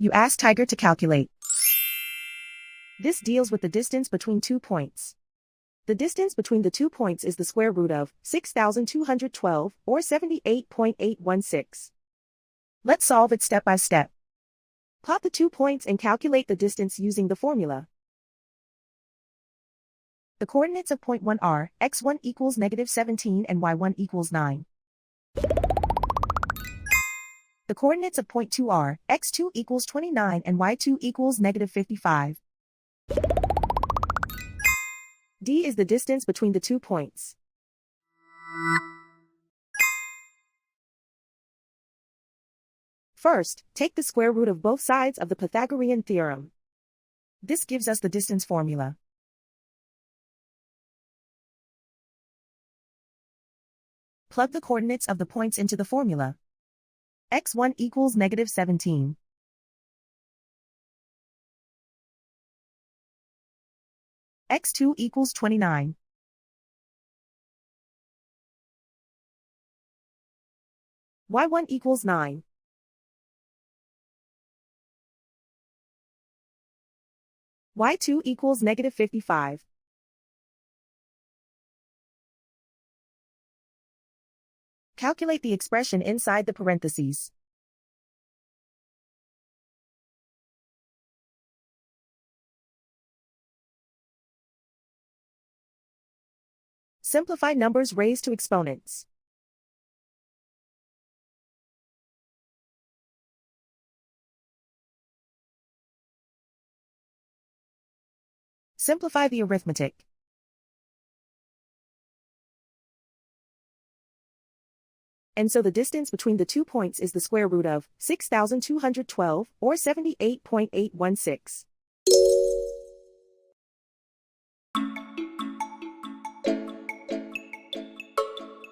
You ask Tiger to calculate. This deals with the distance between 2 points. The distance between the 2 points is the square root of 6,212, or 78.816. Let's solve it step by step. Plot the 2 points and calculate the distance using the formula. The coordinates of point 1 are x1 equals -17 and y1 equals 9. The coordinates of point 2 are x2 equals 29 and y2 equals -55. D is the distance between the 2 points. First, take the square root of both sides of the Pythagorean theorem. This gives us the distance formula. Plug the coordinates of the points into the formula. x1 equals -17. x2 equals 29. y1 equals 9. y2 equals -55. Calculate the expression inside the parentheses. Simplify numbers raised to exponents. Simplify the arithmetic. And so the distance between the 2 points is the square root of 6,212, or 78.816.